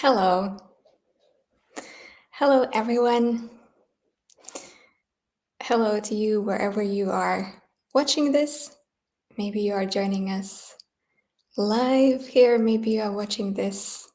Hello. Hello, everyone. Hello to you wherever you are watching this. Maybe you are joining us live here. Maybe you are watching this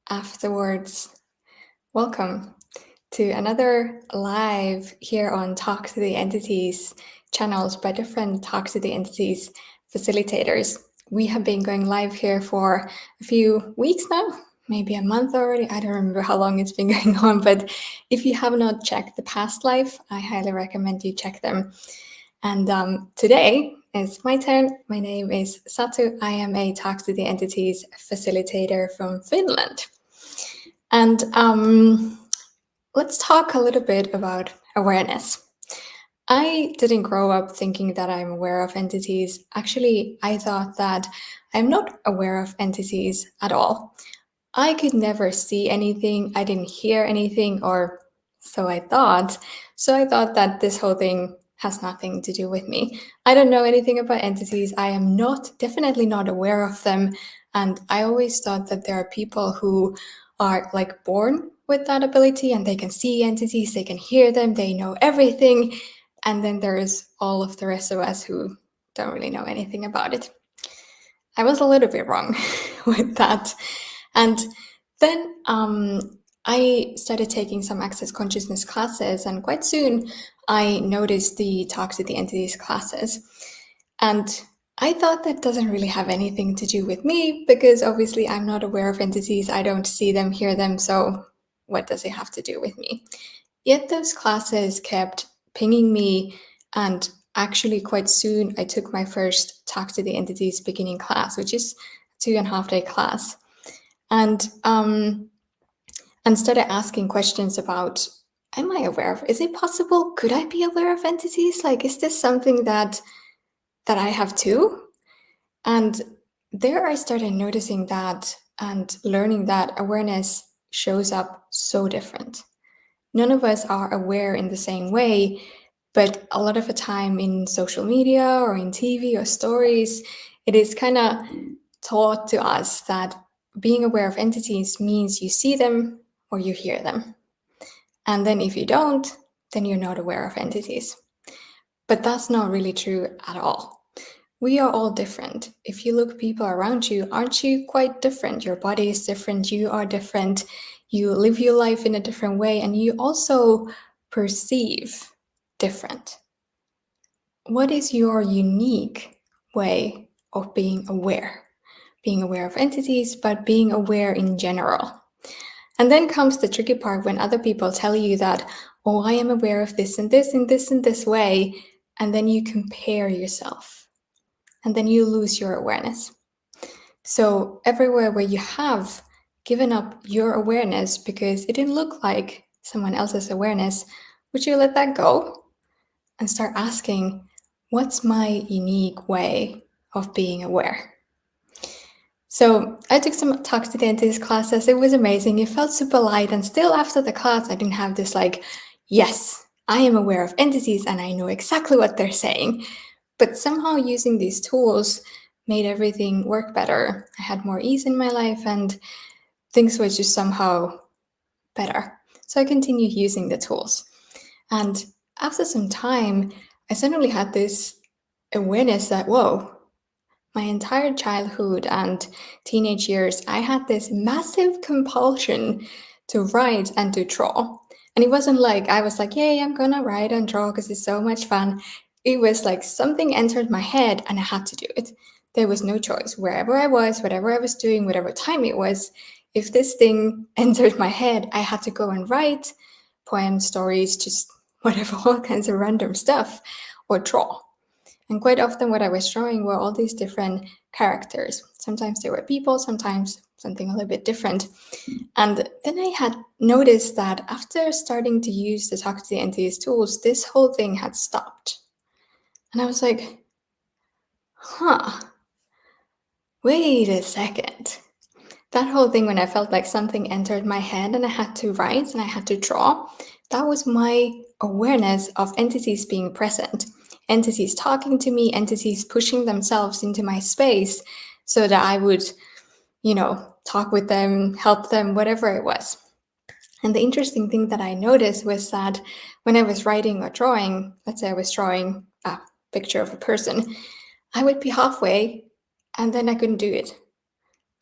afterwards. Welcome to another live here on Talk to the Entities channels by different Talk to the Entities facilitators. We have been going live here for a few weeks now, maybe a month already. I don't remember how long it's been going on, but if you have not checked the past live, I highly recommend you check them. And today is my turn. My name is Satu. I am a Talk to the Entities facilitator from Finland. And let's talk a little bit about awareness. I didn't grow up thinking that I'm aware of entities. Actually, I thought that I'm not aware of entities at all. I could never see anything, I didn't hear anything, or so I thought. So I thought that this whole thing has nothing to do with me. I don't know anything about entities. I am definitely not aware of them. And I always thought that there are people who are like born with that ability and they can see entities, they can hear them, they know everything. And then there's all of the rest of us who don't really know anything about it. I was a little bit wrong with that. And then I started taking some access consciousness classes, and quite soon I noticed the Talk to the Entities classes. And I thought that doesn't really have anything to do with me, because obviously I'm not aware of entities, I don't see them, hear them, so what does it have to do with me? Yet those classes kept pinging me, and actually quite soon I took my first Talk to the Entities beginning class, which is a 2.5-day class. And started asking questions about, am I aware of, is it possible, could I be aware of entities? Like, is this something that I have too? And there I started noticing that and learning that awareness shows up so different. None of us are aware in the same way, but a lot of the time in social media or in TV or stories, it is kind of taught to us that being aware of entities means you see them or you hear them. And then if you don't, then you're not aware of entities. But that's not really true at all. We are all different. If you look people around you, aren't you quite different? Your body is different, you are different, you live your life in a different way, and you also perceive different. What is your unique way of being aware? Being aware of entities, but being aware in general. And then comes the tricky part when other people tell you that, oh, I am aware of this and this and this and this way, and then you compare yourself. And then you lose your awareness. So everywhere where you have given up your awareness because it didn't look like someone else's awareness, would you let that go and start asking, what's my unique way of being aware? So I took some Talk to the Entities classes. It was amazing. It felt super light. And still after the class, I didn't have this like, yes, I am aware of entities and I know exactly what they're saying. But somehow using these tools made everything work better. I had more ease in my life and things were just somehow better. So I continued using the tools. And after some time, I suddenly had this awareness that, whoa, my entire childhood and teenage years, I had this massive compulsion to write and to draw. And it wasn't like I was like, yay, I'm gonna write and draw because it's so much fun. It was like something entered my head and I had to do it. There was no choice. Wherever I was, whatever I was doing, whatever time it was, if this thing entered my head, I had to go and write poems, stories, just whatever, all kinds of random stuff, or draw. And quite often what I was drawing were all these different characters. Sometimes they were people, sometimes something a little bit different. And then I had noticed that after starting to use the Talk to the Entities tools, this whole thing had stopped. And I was like, wait a second. That whole thing when I felt like something entered my head and I had to write and I had to draw, that was my awareness of entities being present. Entities talking to me, entities pushing themselves into my space so that I would, talk with them, help them, whatever it was. And the interesting thing that I noticed was that when I was writing or drawing, let's say I was drawing a picture of a person, I would be halfway and then I couldn't do it.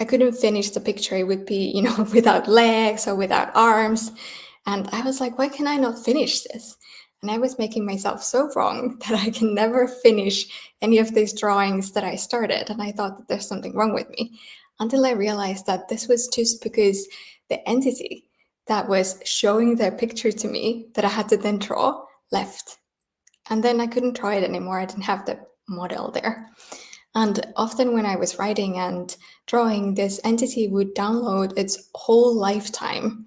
I couldn't finish the picture. It would be, without legs or without arms. And I was like, why can I not finish this? And I was making myself so wrong that I can never finish any of these drawings that I started. And I thought that there's something wrong with me until I realized that this was just because the entity that was showing their picture to me that I had to then draw left. And then I couldn't draw it anymore. I didn't have the model there. And often when I was writing and drawing, this entity would download its whole lifetime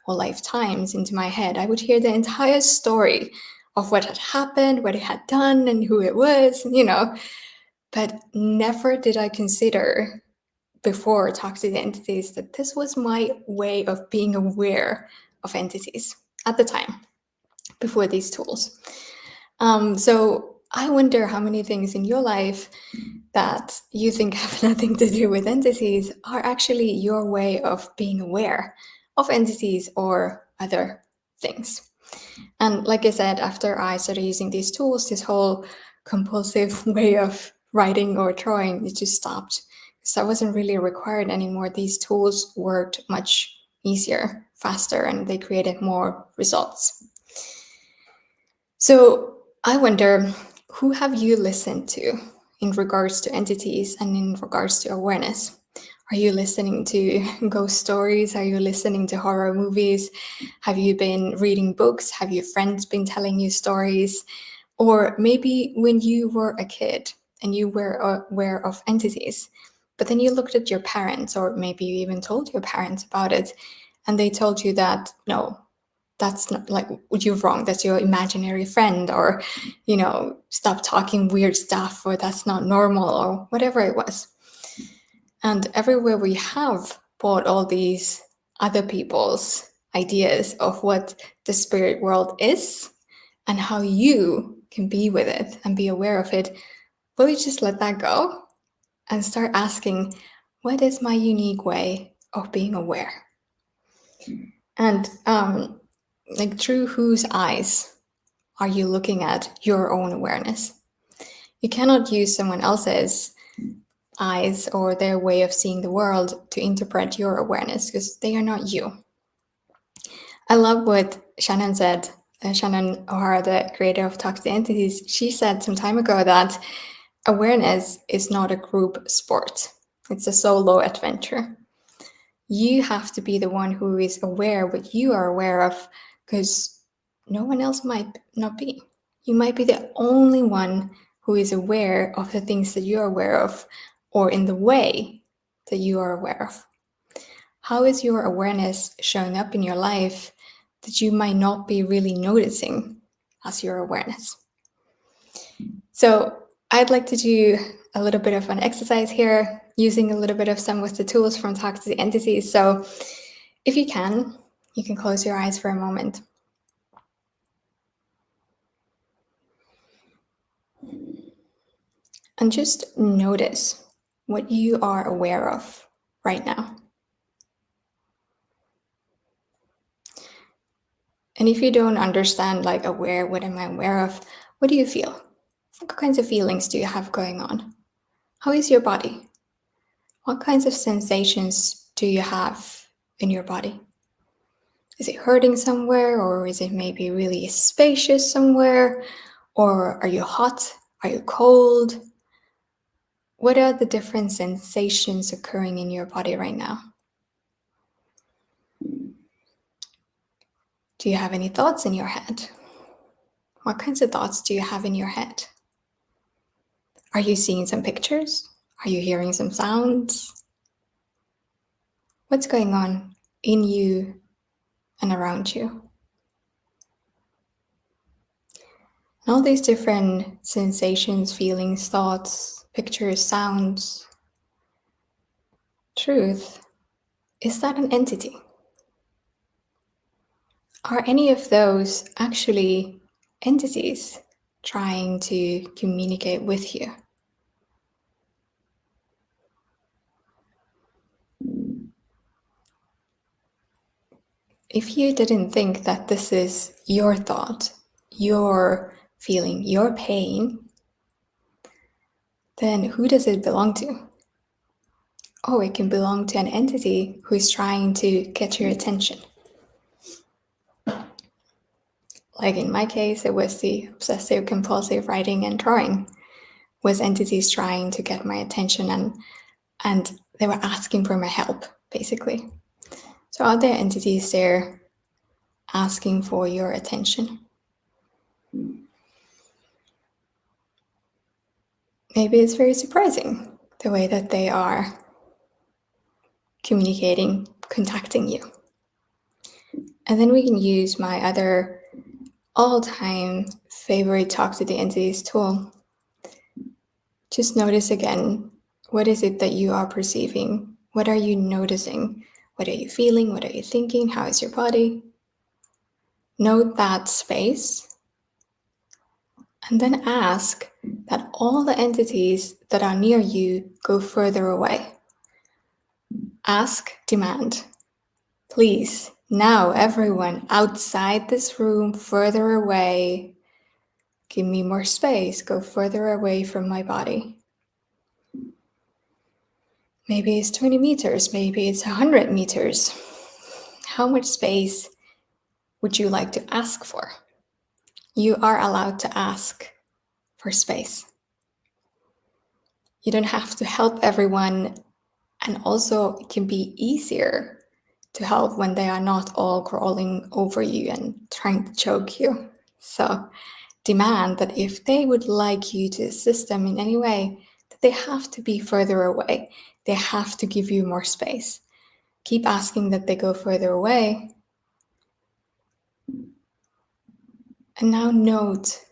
or lifetimes into my head. I would hear the entire story of what had happened, what it had done, and who it was, But never did I consider before talking to the entities that this was my way of being aware of entities at the time, before these tools. So I wonder how many things in your life that you think have nothing to do with entities are actually your way of being aware of entities or other things. And like I said, after I started using these tools, this whole compulsive way of writing or drawing, it just stopped. So I wasn't really required anymore. These tools worked much easier, faster, and they created more results. So I wonder, who have you listened to in regards to entities and in regards to awareness? Are you listening to ghost stories? Are you listening to horror movies? Have you been reading books? Have your friends been telling you stories? Or maybe when you were a kid and you were aware of entities, but then you looked at your parents, or maybe you even told your parents about it, and they told you that, no, that's not, like, you're wrong, that's your imaginary friend, or stop talking weird stuff, or that's not normal, or whatever it was. And everywhere we have bought all these other people's ideas of what the spirit world is and how you can be with it and be aware of it, will you just let that go and start asking, what is my unique way of being aware? And through whose eyes are you looking at your own awareness? You cannot use someone else's eyes or their way of seeing the world to interpret your awareness, because they are not you. I love what Shannon said. Shannon O'Hara, the creator of Talk to Entities, she said some time ago that awareness is not a group sport. It's a solo adventure. You have to be the one who is aware what you are aware of, because no one else might not be. You might be the only one who is aware of the things that you're aware of, or in the way that you are aware of. How is your awareness showing up in your life that you might not be really noticing as your awareness? So I'd like to do a little bit of an exercise here, using a little bit of some of the tools from Talk to the Entities. So if you can close your eyes for a moment. And just notice what you are aware of right now. And if you don't understand, like, aware, what am I aware of? What do you feel? What kinds of feelings do you have going on? How is your body? What kinds of sensations do you have in your body? Is it hurting somewhere, or is it maybe really spacious somewhere? Or are you hot? Are you cold? What are the different sensations occurring in your body right now? Do you have any thoughts in your head? What kinds of thoughts do you have in your head? Are you seeing some pictures? Are you hearing some sounds? What's going on in you and around you? And all these different sensations, feelings, thoughts, pictures, sounds, truth, is that an entity? Are any of those actually entities trying to communicate with you? if you didn't think that this is your thought, your feeling, your pain, then who does it belong to? Oh, it can belong to an entity who's trying to get your attention. Like in my case, it was the obsessive compulsive writing and drawing, was entities trying to get my attention, and they were asking for my help, basically. So are there entities there asking for your attention? Maybe it's very surprising the way that they are communicating, contacting you. And then we can use my other all-time favorite Talk to the Entities tool. Just notice again, what is it that you are perceiving? What are you noticing? What are you feeling? What are you thinking? How is your body? Note that space. And then ask that all the entities that are near you go further away. Ask, demand. Please, now everyone outside this room, further away. Give me more space. Go further away from my body. Maybe it's 20 meters. Maybe it's 100 meters. How much space would you like to ask for? You are allowed to ask for space. You don't have to help everyone, and also it can be easier to help when they are not all crawling over you and trying to choke you. So demand that if they would like you to assist them in any way, that they have to be further away. They have to give you more space. Keep asking that they go further away. And now note,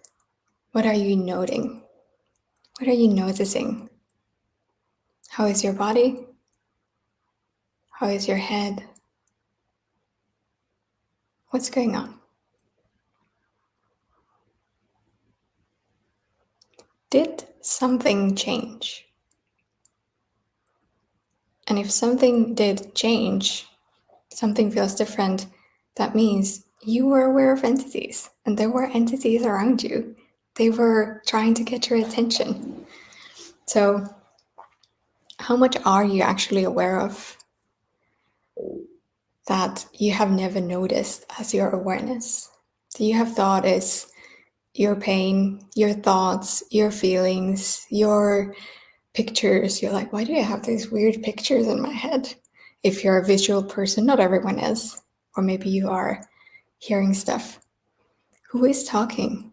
what are you noting? What are you noticing? How is your body? How is your head? What's going on? Did something change? And if something did change, something feels different, that means you were aware of entities, and there were entities around you. They were trying to get your attention. So, how much are you actually aware of that you have never noticed as your awareness? Do you have thought is your pain, your thoughts, your feelings, your pictures? You're like, why do I have these weird pictures in my head? If you're a visual person, not everyone is. Or maybe you are hearing stuff. Who is talking?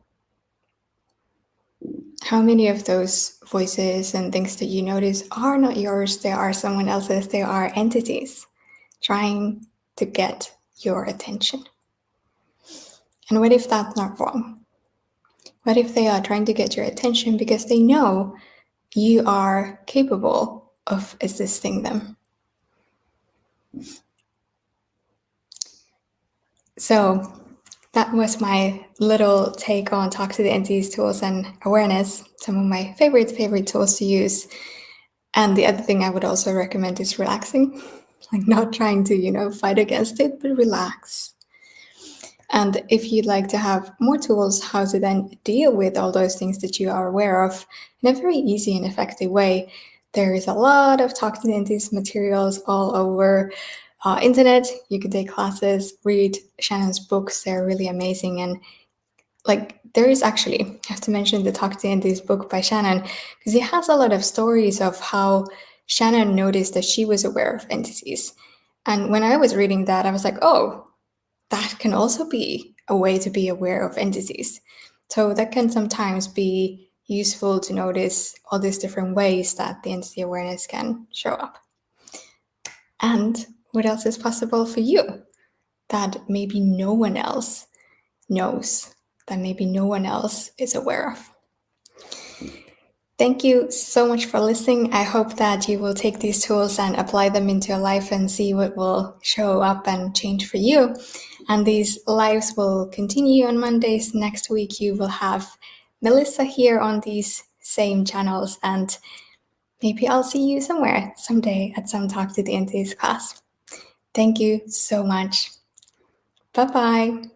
How many of those voices and things that you notice are not yours? They are someone else's. They are entities trying to get your attention. And what if that's not wrong? What if they are trying to get your attention because they know you are capable of assisting them? So that was my little take on Talk to the Entities tools and awareness, some of my favorite tools to use. And the other thing I would also recommend is relaxing, like not trying to, fight against it, but relax. And if you'd like to have more tools how to then deal with all those things that you are aware of in a very easy and effective way, there is a lot of Talk to the Entities materials all over internet. You can take classes, read Shannon's books. They're really amazing. And there is actually, I have to mention the Talk to the Entities book by Shannon, because it has a lot of stories of how Shannon noticed that she was aware of entities. And when I was reading that, I was like, oh, that can also be a way to be aware of entities. So that can sometimes be useful to notice all these different ways that the entity awareness can show up. And what else is possible for you that maybe no one else knows, that maybe no one else is aware of? Thank you so much for listening. I hope that you will take these tools and apply them into your life and see what will show up and change for you. And these lives will continue on Mondays. Next week, you will have Melissa here on these same channels, and maybe I'll see you somewhere someday at some Talk to the Entities class. Thank you so much. Bye bye.